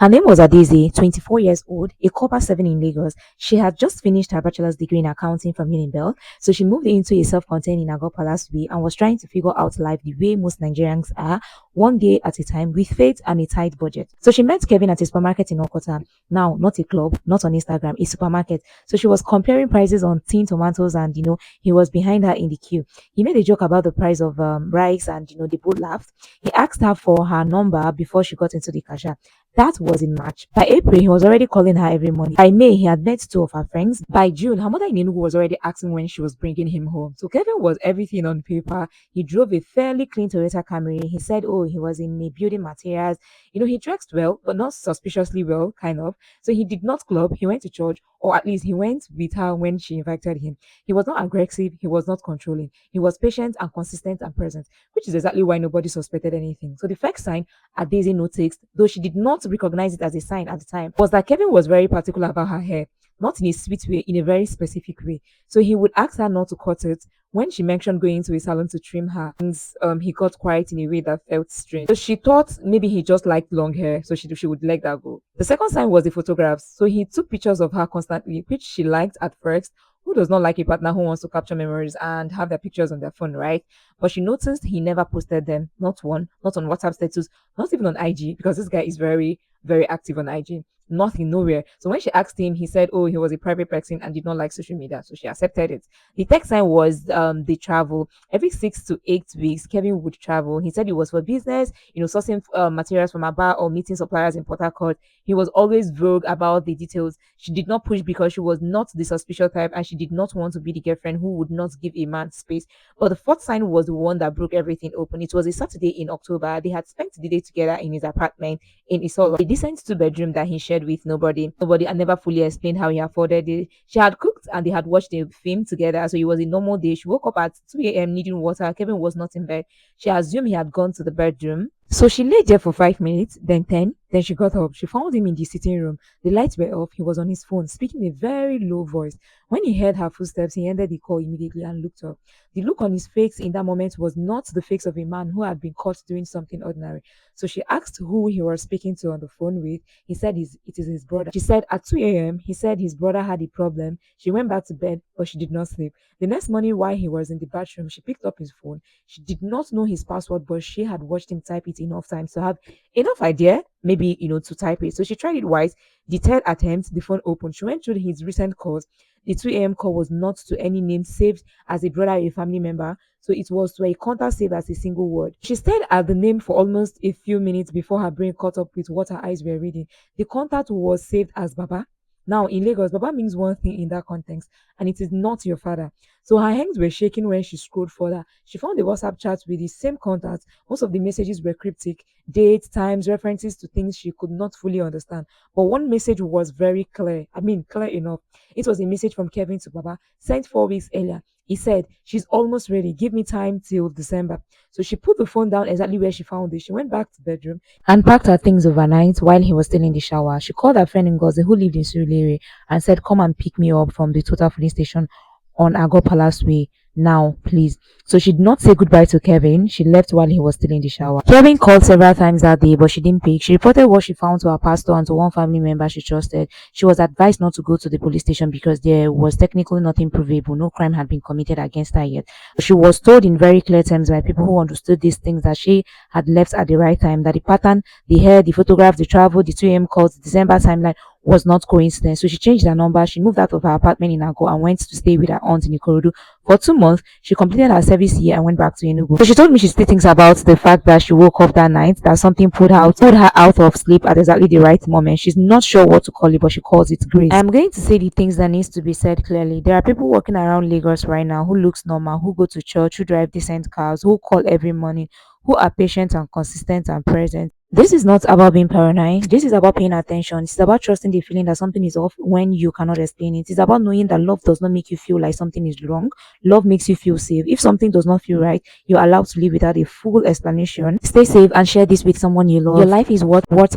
Her name was Adaeze, 24 years old, a Corper 7 in Lagos. She had just finished her bachelor's degree in accounting from Unibel, so she moved into a self-contained in Agor Palace way and was trying to figure out life the way most Nigerians are, one day at a time, with faith and a tight budget. So she met Kevin at a supermarket in Okota. Now, not a club, not on Instagram, a supermarket. So she was comparing prices on tin tomatoes, and he was behind her in the queue. He made a joke about the price of rice, and they both laughed. He asked her for her number before she got into the cashier. That was in March. By April, he was already calling her every morning. By May, he had met two of her friends. By June, her mother in Enugu was already asking when she was bringing him home. So Kevin was everything on paper. He drove a fairly clean Toyota Camry. He said, oh, he was in building materials. He dressed well, but not suspiciously well, kind of. So he did not club. He went to church, or at least he went with her when she invited him. He was not aggressive. He was not controlling. He was patient and consistent and present, which is exactly why nobody suspected anything. So the first sign Adaeze noticed, though she did not recognize it as a sign at the time, was that Kevin was very particular about her hair, not in a sweet way, in a very specific way. So he would ask her not to cut it. When she mentioned going to a salon to trim her, he got quiet in a way that felt strange. So she thought maybe he just liked long hair, so she would let that go. The second sign was the photographs. So he took pictures of her constantly, which she liked at first. Who does not like a partner who wants to capture memories and have their pictures on their phone, right? But she noticed he never posted them. Not one, not on WhatsApp status, not even on IG, because this guy is very, very active on IG. Nothing, nowhere. So when she asked him, he said, oh, he was a private person and did not like social media. So she accepted it. The text sign was the travel. Every 6 to 8 weeks, Kevin would travel. He said it was for business, sourcing materials from Aba or meeting suppliers in Port Harcourt. He was always vague about the details. She did not push because she was not the suspicious type, and she did not want to be the girlfriend who would not give a man space. But the fourth sign was the one that broke everything open. It was a Saturday in October. They had spent the day together in his apartment in Isolo, a decent 2-bedroom that he shared with nobody. And never fully explained how he afforded it. She had cooked and they had watched a film together. So it was a normal day. She woke up at 2 a.m. needing water. Kevin was not in bed. She assumed he had gone to the bedroom. So she lay there for 5 minutes, then 10, then she got up. She found him in the sitting room. The lights were off. He was on his phone, speaking in a very low voice. When he heard her footsteps, he ended the call immediately and looked up. The look on his face in that moment was not the face of a man who had been caught doing something ordinary. So she asked who he was speaking to on the phone with. He said it is his brother. She said at 2 a.m., he said his brother had a problem. She went back to bed, but she did not sleep. The next morning, while he was in the bathroom, she picked up his phone. She did not know his password, but she had watched him type it enough times to have enough idea, maybe, to type it. So she tried it once. The third attempt, the phone opened. She went through his recent calls. The 2 a.m. call was not to any name saved as a brother or a family member. So it was to a contact saved as a single word. She stared at the name for almost a few minutes before her brain caught up with what her eyes were reading. The contact was saved as Baba. Now, in Lagos, Baba means one thing in that context, and it is not your father. So her hands were shaking when she scrolled further. She found the WhatsApp chat with the same contact. Most of the messages were cryptic, dates, times, references to things she could not fully understand. But one message was very clear. Clear enough. It was a message from Kevin to Baba, sent 4 weeks earlier. He said, she's almost ready. Give me time till December. So she put the phone down exactly where she found it. She went back to the bedroom and packed her things overnight while he was still in the shower. She called her friend Ngozi, who lived in Surulere, and said, come and pick me up from the Total Police Station on Agor Palace Way now, please. So she did not say goodbye to Kevin. She left while he was still in the shower. Kevin called several times that day, but she didn't pick. She reported what she found to her pastor and to one family member she trusted. She was advised not to go to the police station because there was technically nothing provable. No crime had been committed against her yet. She was told in very clear terms by people who understood these things that she had left at the right time, that the pattern, the hair, the photograph, the travel, the 2 a.m. calls, the December timeline was not coincidence. So she changed her number. She moved out of her apartment in Ago and went to stay with her aunt in Ikorodu. For 2 months, she completed her service year and went back to Enugu. So she told me she still thinks about the fact that she woke up that night, that something put her out of sleep at exactly the right moment. She's not sure what to call it, but she calls it grace. I'm going to say the things that needs to be said clearly. There are people walking around Lagos right now who looks normal, who go to church, who drive decent cars, who call every morning, who are patient and consistent and present. This is not about being paranoid. This is about paying attention. It's about trusting the feeling that something is off when you cannot explain it. It's about knowing that love does not make you feel like something is wrong. Love makes you feel safe. If something does not feel right, you're allowed to live without a full explanation. Stay safe and share this with someone you love. Your life is worth more.